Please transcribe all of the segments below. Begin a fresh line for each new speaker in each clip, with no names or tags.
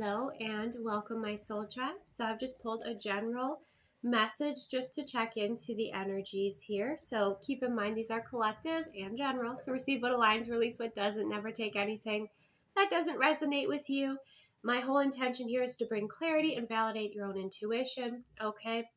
Hello and welcome my soul tribe. So I've just pulled a general message just to check into the energies here. So keep in mind these are collective and general. So receive what aligns, release what doesn't, never take anything that doesn't resonate with you. My whole intention here is to bring clarity and validate your own intuition. Okay.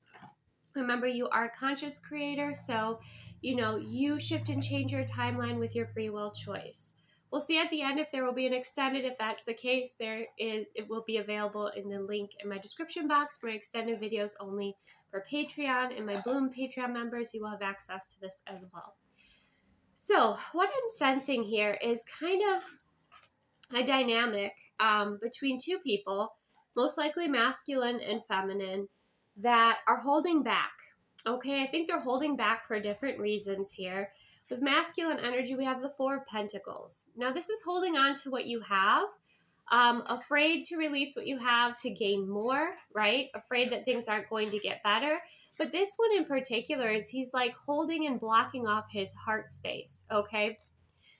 Remember, you are a conscious creator, so you shift and change your timeline with your free will choice. We'll see at the end if there will be an extended. If that's the case, it will be available in the link in my description box for extended videos only for Patreon. And my Bloom Patreon members, you will have access to this as well. So what I'm sensing here is kind of a dynamic between two people, most likely masculine and feminine, that are holding back. Okay, I think they're holding back for different reasons here. With masculine energy, we have the Four of Pentacles. Now, this is holding on to what you have, afraid to release what you have to gain more, right? Afraid that things aren't going to get better. But this one in particular is he's like holding and blocking off his heart space, okay?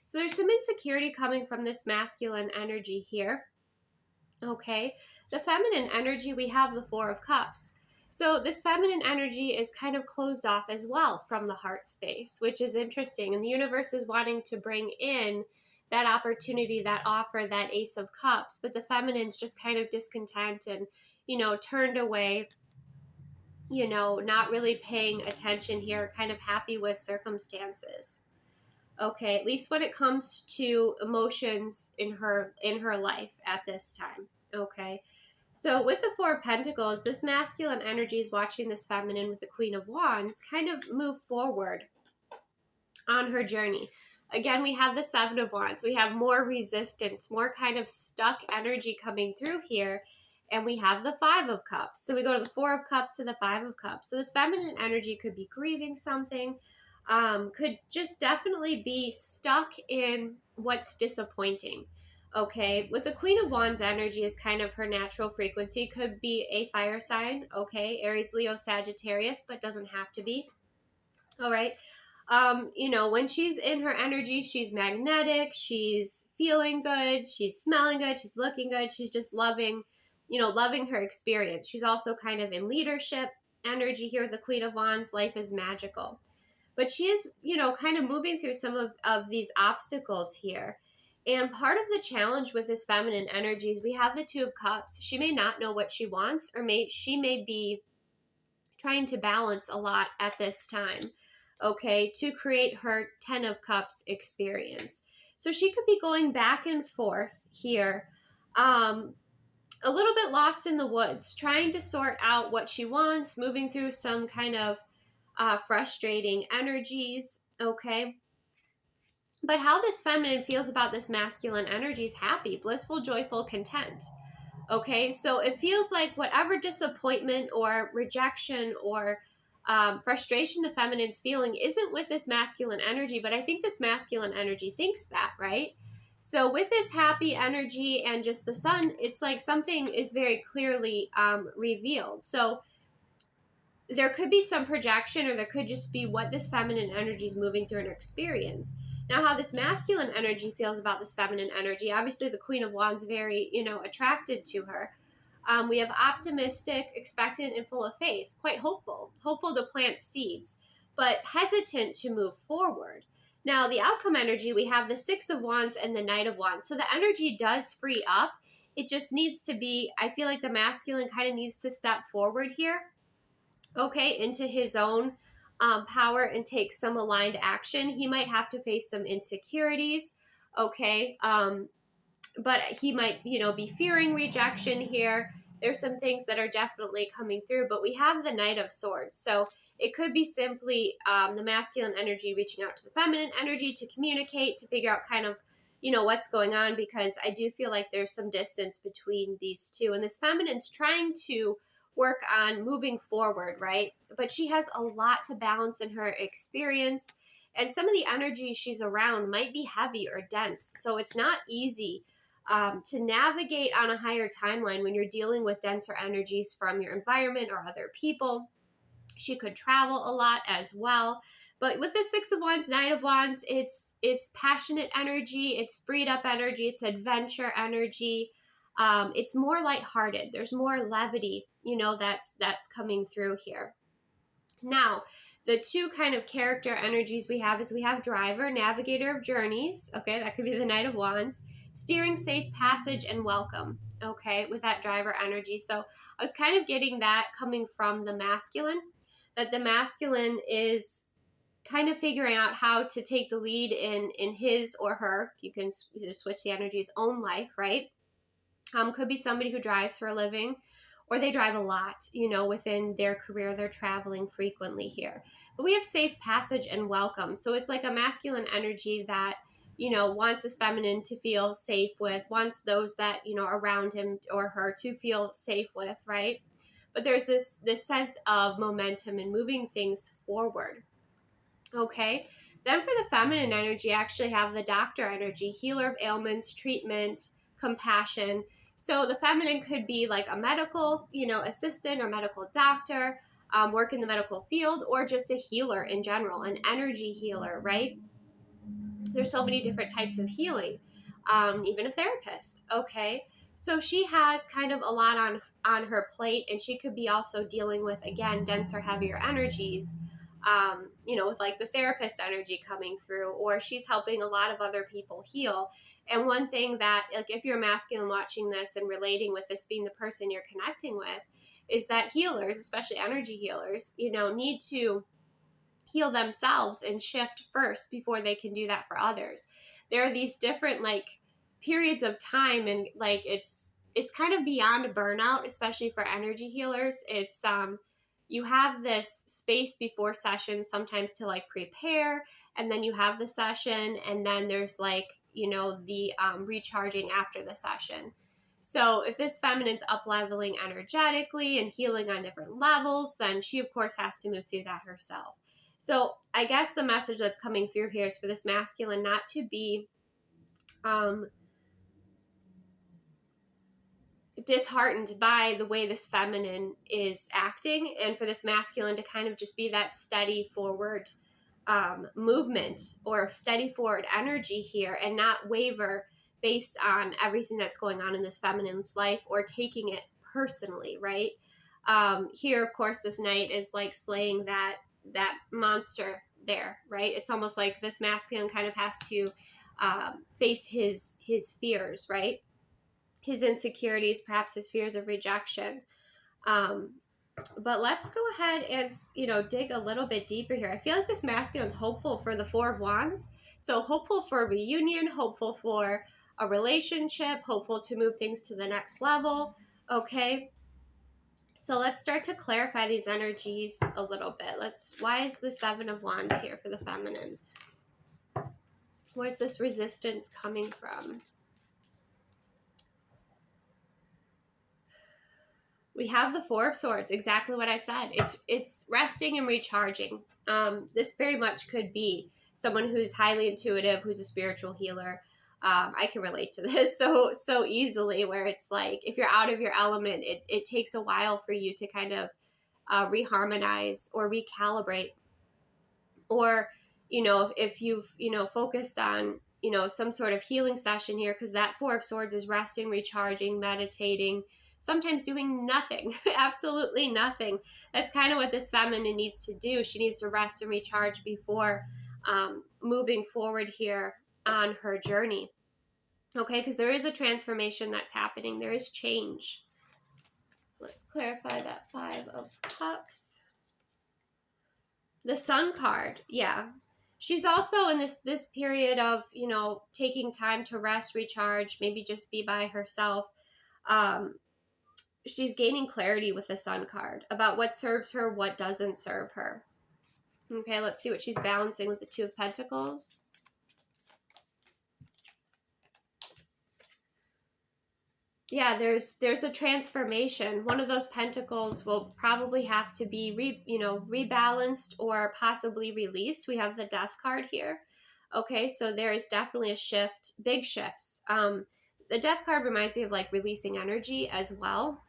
So there's some insecurity coming from this masculine energy here. Okay. The feminine energy, we have the Four of Cups. So this feminine energy is kind of closed off as well from the heart space, which is interesting. And the universe is wanting to bring in that opportunity, that offer, that Ace of Cups. But the feminine's just kind of discontent and, turned away, not really paying attention here, kind of happy with circumstances. Okay, at least when it comes to emotions in her life at this time. Okay, so with the Four of Pentacles, this masculine energy is watching this feminine with the Queen of Wands kind of move forward on her journey. Again, we have the Seven of Wands. We have more resistance, more kind of stuck energy coming through here. And we have the Five of Cups. So we go to the Four of Cups to the Five of Cups. So this feminine energy could be grieving something, could just definitely be stuck in what's disappointing. Okay, with the Queen of Wands energy is kind of her natural frequency, could be a fire sign, okay, Aries, Leo, Sagittarius, but doesn't have to be. All right. When she's in her energy, she's magnetic, she's feeling good, she's smelling good, she's looking good, she's just loving her experience. She's also kind of in leadership energy here with the Queen of Wands. Life is magical. But she is, kind of moving through some of these obstacles here. And part of the challenge with this feminine energy is we have the Two of Cups. She may not know what she wants, or she may be trying to balance a lot at this time, okay, to create her Ten of Cups experience. So she could be going back and forth here, a little bit lost in the woods, trying to sort out what she wants, moving through some kind of frustrating energies, okay? But how this feminine feels about this masculine energy is happy, blissful, joyful, content. Okay, so it feels like whatever disappointment or rejection or frustration the feminine's feeling isn't with this masculine energy, but I think this masculine energy thinks that, right? So with this happy energy and just the sun, it's like something is very clearly revealed. So there could be some projection, or there could just be what this feminine energy is moving through an experience. Now, how this masculine energy feels about this feminine energy, obviously the Queen of Wands very, attracted to her. We have optimistic, expectant, and full of faith, quite hopeful to plant seeds, but hesitant to move forward. Now, the outcome energy, we have the Six of Wands and the Knight of Wands. So the energy does free up. It just needs to be, I feel like the masculine kind of needs to step forward here, okay, into his own power and take some aligned action. He might have to face some insecurities, okay, but he might, be fearing rejection here. There's some things that are definitely coming through, but we have the Knight of Swords. So it could be simply the masculine energy reaching out to the feminine energy to communicate, to figure out kind of, what's going on, because I do feel like there's some distance between these two. And this feminine's trying to work on moving forward, right? But she has a lot to balance in her experience. And some of the energy she's around might be heavy or dense. So it's not easy to navigate on a higher timeline when you're dealing with denser energies from your environment or other people. She could travel a lot as well. But with the Six of Wands, Nine of Wands, it's passionate energy, it's freed up energy, it's adventure energy. It's more lighthearted. There's more levity, that's coming through here. Now, the two kind of character energies we have is we have driver, navigator of journeys. Okay, that could be the Knight of Wands. Steering, safe passage, and welcome. Okay, with that driver energy. So I was kind of getting that coming from the masculine, that the masculine is kind of figuring out how to take the lead in his or her, you can switch the energies, own life, right? Could be somebody who drives for a living, or they drive a lot, within their career, they're traveling frequently here. But we have safe passage and welcome. So it's like a masculine energy that, wants this feminine to feel safe with, wants those that, around him or her to feel safe with, right? But there's this sense of momentum and moving things forward. Okay. Then for the feminine energy, I actually have the doctor energy, healer of ailments, treatment, compassion. So the feminine could be like a medical, assistant or medical doctor, work in the medical field, or just a healer in general, an energy healer, right? There's so many different types of healing, even a therapist. Okay. So she has kind of a lot on her plate, and she could be also dealing with, again, denser, heavier energies, with like the therapist energy coming through, or she's helping a lot of other people heal. And one thing that, like, if you're masculine watching this and relating with this being the person you're connecting with, is that healers, especially energy healers, need to heal themselves and shift first before they can do that for others. There are these different like periods of time, and like it's kind of beyond burnout, especially for energy healers. It's you have this space before session sometimes to like prepare, and then you have the session, and then there's like the recharging after the session. So if this feminine's up leveling energetically and healing on different levels, then she of course has to move through that herself. So I guess the message that's coming through here is for this masculine not to be disheartened by the way this feminine is acting, and for this masculine to kind of just be that steady forward movement or steady forward energy here, and not waver based on everything that's going on in this feminine's life or taking it personally, right? Here, of course, this knight is like slaying that monster there, right? It's almost like this masculine kind of has to face his fears, right? His insecurities, perhaps his fears of rejection. But let's go ahead and, dig a little bit deeper here. I feel like this masculine's hopeful for the Four of Wands. So hopeful for a reunion, hopeful for a relationship, hopeful to move things to the next level. Okay. So let's start to clarify these energies a little bit. Why is the Seven of Wands here for the feminine? Where's this resistance coming from? We have the Four of Swords, exactly what I said. It's resting and recharging. This very much could be someone who's highly intuitive, who's a spiritual healer. I can relate to this so easily, where it's like if you're out of your element, it takes a while for you to kind of reharmonize or recalibrate. Or, if you've, focused on, some sort of healing session here, because that Four of Swords is resting, recharging, meditating, sometimes doing nothing, absolutely nothing. That's kind of what this feminine needs to do. She needs to rest and recharge before moving forward here on her journey. Okay, because there is a transformation that's happening. There is change. Let's clarify that Five of Cups. The Sun card, yeah. She's also in this period of, taking time to rest, recharge, maybe just be by herself. She's gaining clarity with the Sun card about what serves her, what doesn't serve her. Okay, let's see what she's balancing with the Two of Pentacles. Yeah, there's a transformation. One of those pentacles will probably have to be rebalanced or possibly released. We have the Death card here. Okay, so there is definitely a shift, big shifts. The Death card reminds me of like releasing energy as well,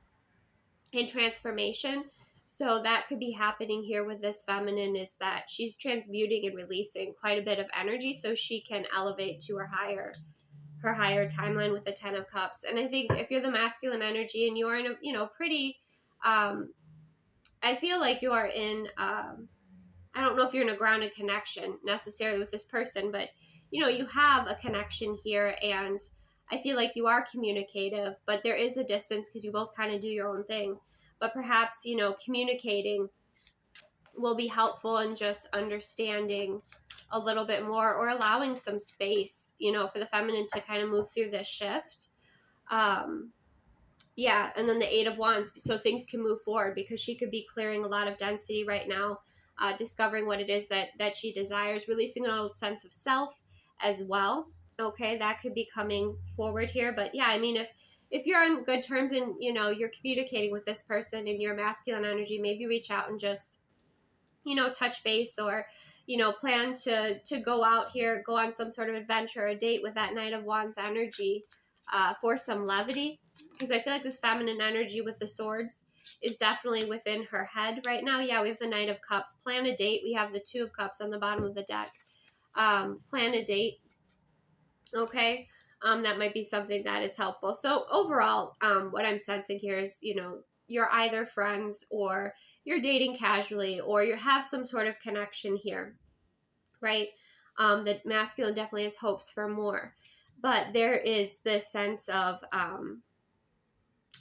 and transformation. So that could be happening here with this feminine, is that she's transmuting and releasing quite a bit of energy so she can elevate to her higher her higher timeline with the 10 of Cups. And I think if you're the masculine energy and you're in a, you know, pretty, I feel like you are in, I don't know if you're in a grounded connection necessarily with this person, but, you know, you have a connection here, and I feel like you are communicative, but there is a distance because you both kind of do your own thing. But perhaps, you know, communicating will be helpful in just understanding a little bit more, or allowing some space, you know, for the feminine to kind of move through this shift. Yeah, and then the 8 of Wands, so things can move forward, because she could be clearing a lot of density right now, discovering what it is that she desires, releasing an old sense of self as well. Okay, that could be coming forward here. But yeah, I mean, if you're on good terms and, you know, you're communicating with this person in your masculine energy, maybe reach out and just, you know, touch base, or, you know, plan to go out here, go on some sort of adventure or a date with that Knight of Wands energy, for some levity, because I feel like this feminine energy with the swords is definitely within her head right now. Yeah, we have the Knight of Cups. Plan a date. We have the 2 of Cups on the bottom of the deck. Plan a date. Okay. That might be something that is helpful. So overall, what I'm sensing here is, you know, you're either friends, or you're dating casually, or you have some sort of connection here, right? The masculine definitely has hopes for more, but there is this sense of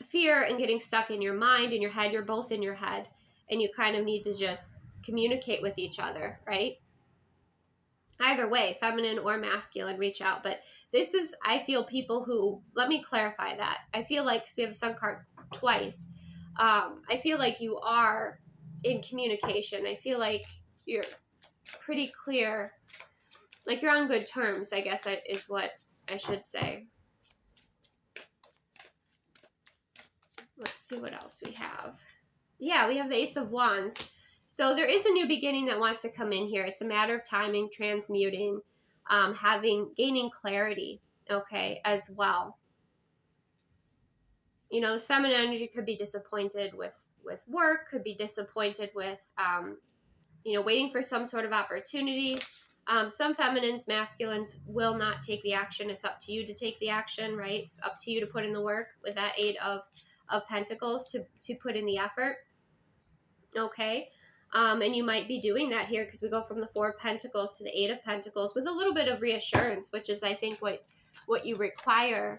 fear and getting stuck in your mind, in your head. You're both in your head, and you kind of need to just communicate with each other, right? Either way, feminine or masculine, reach out. But this is, I feel, people who, let me clarify that. I feel like, because we have the Sun card twice, I feel like you are in communication. I feel like you're pretty clear, like you're on good terms, I guess is what I should say. Let's see what else we have. Yeah, we have the Ace of Wands. So there is a new beginning that wants to come in here. It's a matter of timing, transmuting, gaining clarity, okay, as well. You know, this feminine energy could be disappointed with work, could be disappointed with, you know, waiting for some sort of opportunity. Some feminines, masculines will not take the action. It's up to you to take the action, right? Up to you to put in the work with that 8 of Pentacles to put in the effort. Okay. And you might be doing that here, because we go from the 4 of Pentacles to the 8 of Pentacles with a little bit of reassurance, which is, I think, what you require.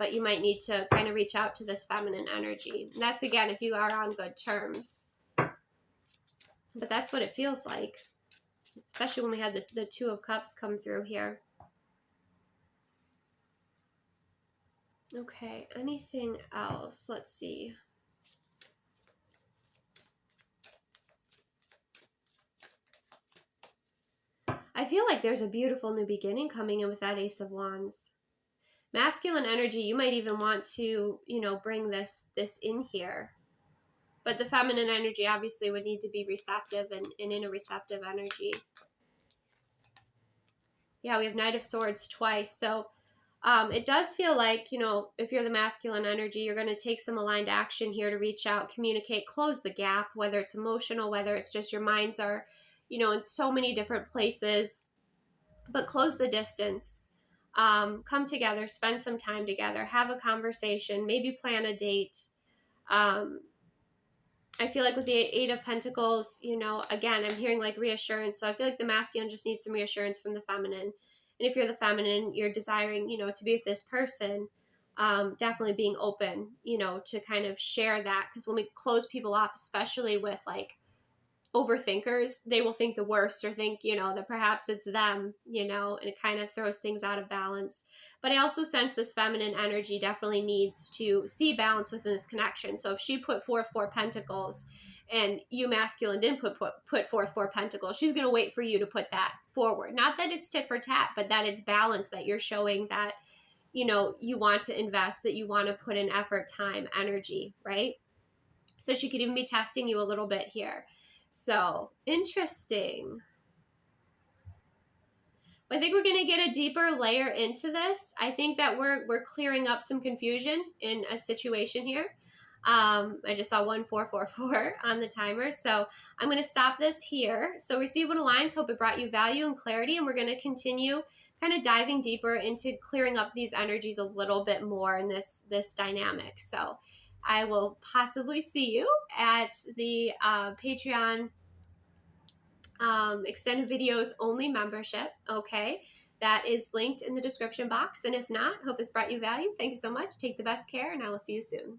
But you might need to kind of reach out to this feminine energy. And that's, again, if you are on good terms. But that's what it feels like, especially when we had the 2 of Cups come through here. Okay, anything else? Let's see. I feel like there's a beautiful new beginning coming in with that Ace of Wands. Masculine energy, you might even want to, you know, bring this in here. But the feminine energy obviously would need to be receptive and in a receptive energy. Yeah, we have Knight of Swords twice. So it does feel like, you know, if you're the masculine energy, you're going to take some aligned action here to reach out, communicate, close the gap, whether it's emotional, whether it's just your minds are, you know, in so many different places, but close the distance. Come together, spend some time together, have a conversation, maybe plan a date. I feel like with the 8 of Pentacles, you know, again, I'm hearing like reassurance. So I feel like the masculine just needs some reassurance from the feminine. And if you're the feminine, you're desiring, you know, to be with this person, definitely being open, you know, to kind of share that. Because when we close people off, especially with like overthinkers, they will think the worst, or think, you know, that perhaps it's them, you know, and it kind of throws things out of balance. But I also sense this feminine energy definitely needs to see balance within this connection. So if she put forth 4 Pentacles and you masculine didn't put forth 4 Pentacles, she's going to wait for you to put that forward. Not that it's tit for tat, but that it's balance, that you're showing that, you know, you want to invest, that you want to put in effort, time, energy, right? So she could even be testing you a little bit here. So interesting. I think we're going to get a deeper layer into this. I think that we're clearing up some confusion in a situation here. I just saw 1444 on the timer. So I'm going to stop this here. So receive what aligns. Hope it brought you value and clarity. And we're going to continue kind of diving deeper into clearing up these energies a little bit more in this dynamic. So I will possibly see you at the Patreon extended videos only membership. Okay, that is linked in the description box. And if not, hope this brought you value. Thank you so much. Take the best care, and I will see you soon.